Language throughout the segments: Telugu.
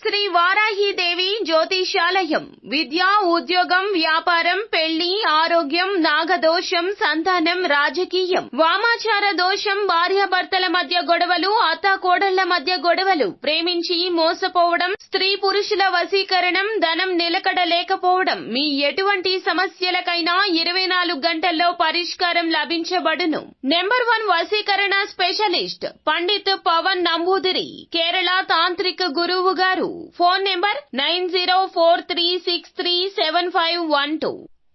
శ్రీ వారాహిదేవి జ్యోతిషాలయం. విద్య, ఉద్యోగం, వ్యాపారం, పెళ్లి, ఆరోగ్యం, నాగదోషం, సంతానం, రాజకీయం, వామాచార దోషం, భార్యాభర్తల మధ్య గొడవలు, అత్తాకోడళ్ల మధ్య గొడవలు, ప్రేమించి మోసపోవడం, స్త్రీ పురుషుల వశీకరణం, ధనం నిలకడ లేకపోవడం, మీ ఎటువంటి సమస్యలకైనా 24 గంటల్లో పరిష్కారం లభించబడును. నెంబర్ 1 వశీకరణ స్పెషలిస్ట్ పండిత్ పవన్ నంబూదిరి, కేరళ తాంత్రిక గురువు గారు. Phone number 9043637512.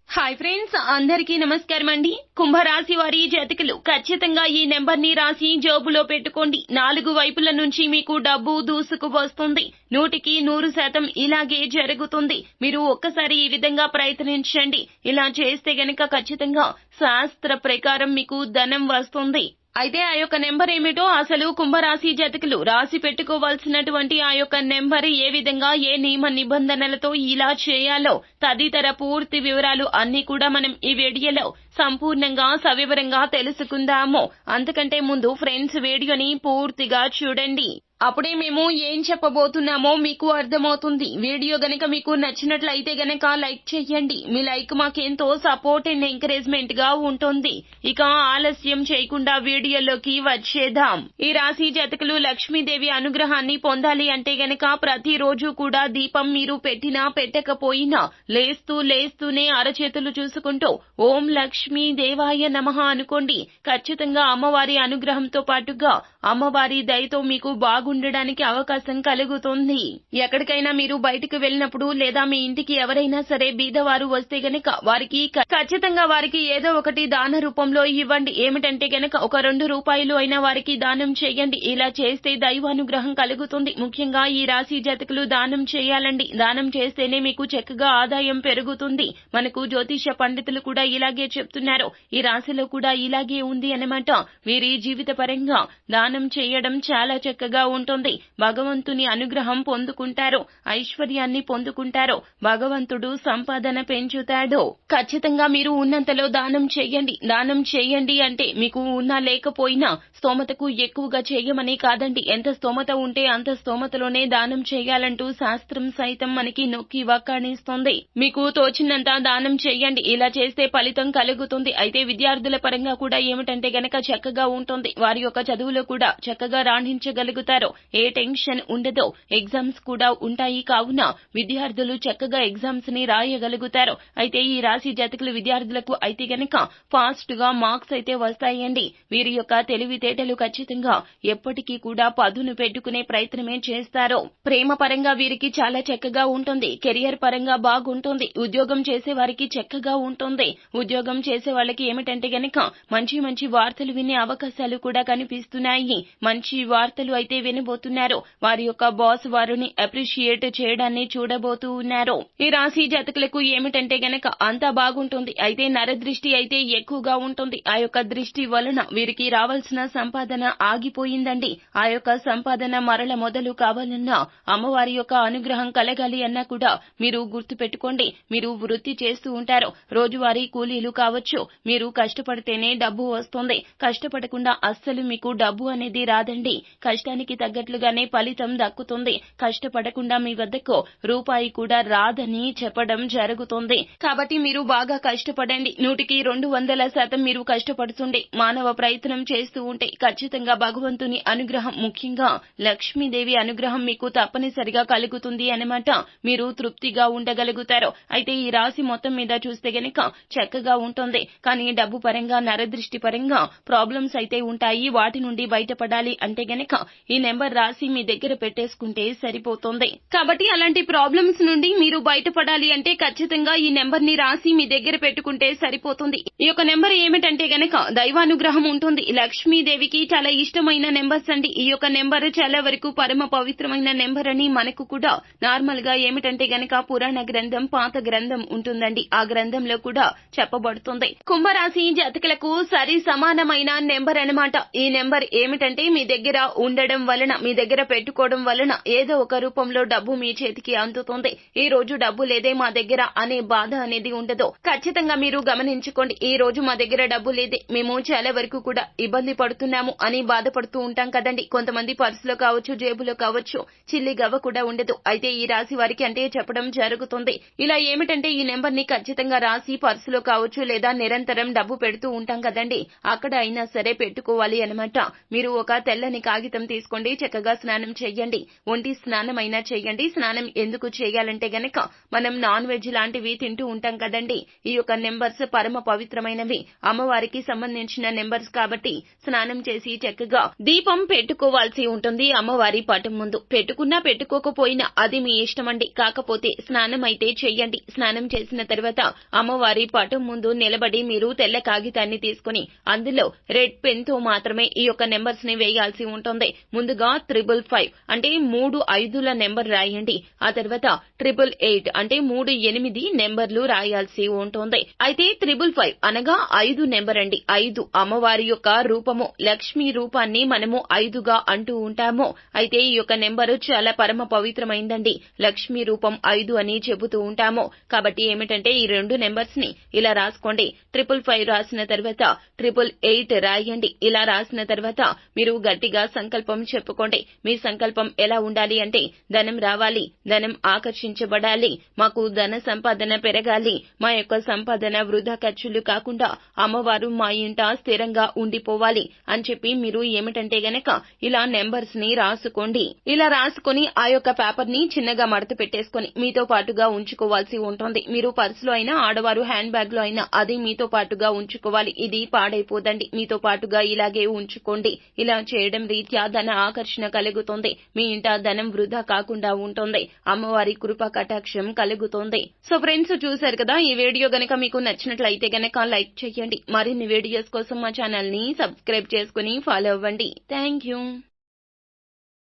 హాయ్ ఫ్రెండ్స్, అందరికీ నమస్కారం అండి. కుంభరాశి వారి జాతకులు ఖచ్చితంగా ఈ నెంబర్ ని రాసి జోబులో పెట్టుకోండి. 4 వైపుల నుంచి మీకు డబ్బు దూసుకు వస్తుంది. 100% ఇలాగే జరుగుతుంది. మీరు ఒక్కసారి ఈ విధంగా ప్రయత్నించండి. ఇలా చేస్తే గనక ఖచ్చితంగా శాస్త్ర ప్రకారం మీకు ధనం వస్తుంది. అయితే ఆ యొక్క నెంబర్ ఏమిటో, అసలు కుంభరాశి జాతకులు రాసి పెట్టుకోవాల్సినటువంటి ఆ యొక్క నెంబర్ ఏ విధంగా, ఏ నియమ నిబంధనలతో ఇలా చేయాలో తదితర పూర్తి వివరాలు అన్ని కూడా మనం ఈ వీడియోలో సంపూర్ణంగా సవివరంగా తెలుసుకుందాము. అంతకంటే ముందు ఫ్రెండ్స్ వీడియోని పూర్తిగా చూడండి. అప్పుడే మేము ఏం చెప్పబోతున్నామో మీకు అర్థమవుతుంది. వీడియో గనక మీకు నచ్చినట్లయితే గనక లైక్ చేయండి. మీ లైక్ మాకెంతో సపోర్ట్ అండ్ ఎంకరేజ్మెంట్ గా ఉంటుంది. ఇక ఆలస్యం చేయకుండా వీడియోలోకి వచ్చేద్దాం. ఈ రాశి జాతకులు లక్ష్మీదేవి అనుగ్రహాన్ని పొందాలి అంటే గనక ప్రతిరోజు కూడా దీపం మీరు పెట్టినా పెట్టకపోయినా లేస్తూనే అరచేతులు చూసుకుంటూ ఓం లక్ష్మీ దేవాయ నమః అనుకోండి. ఖచ్చితంగా అమ్మవారి అనుగ్రహంతో పాటుగా అమ్మవారి దయతో మీకు బాగుండడానికి అవకాశం కలుగుతుంది. ఎక్కడికైనా మీరు బయటకు వెళ్ళినప్పుడు లేదా మీ ఇంటికి ఎవరైనా సరే బీదవారు వస్తే గనక వారికి ఖచ్చితంగా వారికి ఏదో ఒకటి దాన రూపంలో ఇవ్వండి. ఏమిటంటే గనక ఒక 2 రూపాయలు అయినా వారికి దానం చేయండి. ఇలా చేస్తే దైవానుగ్రహం కలుగుతుంది. ముఖ్యంగా ఈ రాశి జాతకులు దానం చేయాలండి. దానం చేస్తేనే మీకు చక్కగా ఆదాయం పెరుగుతుంది. మనకు జ్యోతిష పండితులు కూడా ఇలాగే చెప్తున్నారు. ఈ రాశిలో కూడా ఇలాగే ఉంది అన్నమాట. వీరి జీవిత పరంగా దానం చేయడం చాలా చక్కగా ఉంటుంది. భగవంతుని అనుగ్రహం పొందుకుంటారు, ఐశ్వర్యాన్ని పొందుకుంటారు, భగవంతుడు సంపాదన పెంచుతాడు. ఖచ్చితంగా మీరు ఉన్నంతలో దానం చేయండి. దానం చేయండి అంటే మీకు ఉన్నా లేకపోయినా స్తోమతకు ఎక్కువగా చేయమని కాదండి. ఎంత స్తోమత ఉంటే అంత స్తోమతలోనే దానం చేయాలంటూ శాస్త్రం సైతం మనకి నొక్కి వక్కాణిస్తుంది. మీకు తోచినంత దానం చేయండి. ఇలా చేస్తే ఫలితం కలుగుతుంది. అయితే విద్యార్థుల పరంగా కూడా ఏమిటంటే గనక చక్కగా ఉంటుంది. వారి యొక్క చదువులో కూడా చక్కగా రాణించగలుగుతారు. ఏ టెన్షన్ ఉండదు. ఎగ్జామ్స్ కూడా ఉంటాయి. కావున విద్యార్థులు చక్కగా ఎగ్జామ్స్ ని రాయగలుగుతారు. అయితే ఈ రాశి జాతకుల విద్యార్థులకు అయితే గనక ఫాస్ట్ గా మార్క్స్ అయితే వస్తాయండి. వీరి యొక్క తెలివితేటలు ఖచ్చితంగా ఎప్పటికీ కూడా పదును పెట్టుకునే ప్రయత్నమే చేస్తారు. ప్రేమ పరంగా వీరికి చాలా చక్కగా ఉంటుంది. కెరియర్ పరంగా బాగుంటుంది. ఉద్యోగం చేసే వారికి చక్కగా ఉంటుంది. ఉద్యోగం చేసే వాళ్ళకి ఏమిటంటే గనక మంచి మంచి వార్తలు వినే అవకాశాలు కూడా కనిపిస్తున్నాయి. మంచి వార్తలు అయితే వినబోతున్నారు. వారి యొక్క బాస్ వారిని అప్రిషియేట్ చేయడాన్ని చూడబోతూ ఉన్నారు. ఈ రాశి జాతకులకు ఏమిటంటే గనక అంతా బాగుంటుంది. అయితే నరదృష్టి అయితే ఎక్కువగా ఉంటుంది. ఆ యొక్క దృష్టి వలన వీరికి రావాల్సిన సంపాదన ఆగిపోయిందండి. ఆ యొక్క సంపాదన మరల మొదలు కావాలన్నా అమ్మవారి యొక్క అనుగ్రహం కలగాలి అన్నా కూడా మీరు గుర్తు పెట్టుకోండి. మీరు వృత్తి చేస్తూ ఉంటారు. రోజువారీ కూలీలు కావచ్చు. మీరు కష్టపడితేనే డబ్బు వస్తుంది. కష్టపడకుండా అస్సలు మీకు డబ్బు అనేది రాదండి. కష్టానికి తగ్గట్లుగానే ఫలితం దక్కుతుంది. కష్టపడకుండా మీ వద్దకు రూపాయి కూడా రాదని చెప్పడం జరుగుతుంది. కాబట్టి మీరు బాగా కష్టపడండి. 100% మీరు కష్టపడుతుండే మానవ ప్రయత్నం చేస్తూ ఉంటే ఖచ్చితంగా భగవంతుని అనుగ్రహం, ముఖ్యంగా లక్ష్మీదేవి అనుగ్రహం మీకు తప్పనిసరిగా కలుగుతుంది అన్నమాట. మీరు తృప్తిగా ఉండగలుగుతారు. అయితే ఈ రాశి మొత్తం మీద చూస్తే గనక చక్కగా ఉంటుంది. కానీ డబ్బు పరంగా, నరదృష్టి పరంగా ప్రాబ్లమ్స్ అయితే ఉంటాయి. వాటి నుండి బయటపడాలి అంటే గనక ఈ నెంబర్ రాసి మీ దగ్గర పెట్టేసుకుంటే సరిపోతుంది. కాబట్టి అలాంటి ప్రాబ్లమ్స్ నుండి మీరు బయటపడాలి అంటే ఖచ్చితంగా ఈ నెంబర్ ని రాసి మీ దగ్గర పెట్టుకుంటే సరిపోతుంది. ఈ యొక్క నెంబర్ ఏమిటంటే గనక దైవానుగ్రహం ఉంటుంది. లక్ష్మీదేవికి చాలా ఇష్టమైన నెంబర్స్ అండి. ఈ యొక్క నెంబర్ చాలా వరకు పరమ పవిత్రమైన నెంబర్ అని మనకు కూడా నార్మల్ గా ఏమిటంటే గనక పురాణ గ్రంథం, పాత గ్రంథం ఉంటుందండి. ఆ గ్రంథంలో కూడా చెప్పబడుతుంది. కుంభరాశి జాతకులకు సరి సమానమైన నెంబర్ అన్నమాట. ఈ నెంబర్ ఏమిటంటే మీ దగ్గర ఉండడం వలన వలన మీ దగ్గర పెట్టుకోవడం వలన ఏదో ఒక రూపంలో డబ్బు మీ చేతికి అందుతుంది. ఈ రోజు డబ్బు లేదే మా దగ్గర అనే బాధ అనేది ఉండదు. ఖచ్చితంగా మీరు గమనించుకోండి. ఈ రోజు మా దగ్గర డబ్బు లేదే, మేము చాలా వరకు కూడా ఇబ్బంది పడుతున్నాము అని బాధపడుతూ ఉంటాం కదండి. కొంతమంది పర్సులో కావచ్చు, జేబులో కావచ్చు, చిల్లి గవ్వ కూడా ఉండదు. అయితే ఈ రాశి వారికి అంటే చెప్పడం జరుగుతుంది. ఇలా ఏమిటంటే ఈ నెంబర్ ని ఖచ్చితంగా రాసి పర్సులో కావచ్చు లేదా నిరంతరం డబ్బు పెడుతూ ఉంటాం కదండి, అక్కడ అయినా సరే పెట్టుకోవాలి అనమాట. మీరు ఒక తెల్లని కాగితం తీసుకోండి, చక్కగా స్నానం చెయ్యండి. ఒంటి స్నానం అయినా చెయ్యండి. స్నానం ఎందుకు చేయాలంటే గనక మనం నాన్ వెజ్ లాంటివి తింటూ ఉంటాం కదండి. ఈ యొక్క నెంబర్స్ పరమ పవిత్రమైనవి, అమ్మవారికి సంబంధించిన నెంబర్స్ కాబట్టి స్నానం చేసి చక్కగా దీపం పెట్టుకోవాల్సి ఉంటుంది అమ్మవారి పటం ముందు. పెట్టుకున్నా పెట్టుకోకపోయినా అది మీ ఇష్టమండి. కాకపోతే స్నానం అయితే చెయ్యండి. స్నానం చేసిన తర్వాత అమ్మవారి పటం ముందు నిలబడి మీరు తెల్ల కాగితాన్ని తీసుకుని అందులో రెడ్ పెన్ తో మాత్రమే ఈ యొక్క నెంబర్స్ ని వేయాల్సి ఉంటుంది. ముందుగా 555 అంటే 3 5ల నెంబర్ రాయండి. ఆ తర్వాత 888 అంటే 3 8 నెంబర్లు రాయాల్సి ఉంటుంది. అయితే 555 అనగా 5 నెంబర్ అండి. 5 అమ్మవారి యొక్క రూపము, లక్ష్మీ రూపాన్ని మనము 5గా అంటూ ఉంటాము. అయితే ఈ యొక్క నెంబరు చాలా పరమ పవిత్రమైందండి. లక్ష్మీ రూపం 5 అని చెబుతూ ఉంటాము. కాబట్టి ఏమిటంటే ఈ 2 నెంబర్స్ ని ఇలా రాసుకోండి. 555 రాసిన తర్వాత 888 రాయండి. ఇలా రాసిన తర్వాత మీరు గట్టిగా సంకల్పం చెప్పుకోండి. మీ సంకల్పం ఎలా ఉండాలి అంటే ధనం రావాలి, ధనం ఆకర్షించబడాలి, మాకు ధన సంపాదన పెరగాలి, మా యొక్క సంపాదన వృధా ఖర్చులు కాకుండా అమ్మవారు మా ఇంట స్థిరంగా ఉండిపోవాలి అని చెప్పి మీరు ఏమిటంటే గనక ఇలా నెంబర్స్ ని రాసుకోండి. ఇలా రాసుకుని ఆ యొక్క పేపర్ ని చిన్నగా మడత పెట్టేసుకుని మీతో పాటుగా ఉంచుకోవాల్సి ఉంటుంది. మీరు పర్సులో అయినా, ఆడవారు హ్యాండ్ బ్యాగ్ లో అయినా అది మీతో పాటుగా ఉంచుకోవాలి. ఇది పాడైపోదండి. మీతో పాటుగా ఇలాగే ఉంచుకోండి. ఇలా చేయడం రీత్యా ధన ఆకర్షణ కలుగుతుంది. మీ ఇంట ధనం వృధా కాకుండా ఉంటుంది. అమ్మవారి కృపా కటాక్షం కలుగుతుంది. సో ఫ్రెండ్స్, చూశారు కదా, ఈ వీడియో గనక మీకు నచ్చినట్లయితే గనక లైక్ చేయండి. మరిన్ని వీడియోస్ కోసం మా ఛానల్ ని సబ్స్క్రైబ్ చేసుకుని ఫాలో అవ్వండి. Thank you.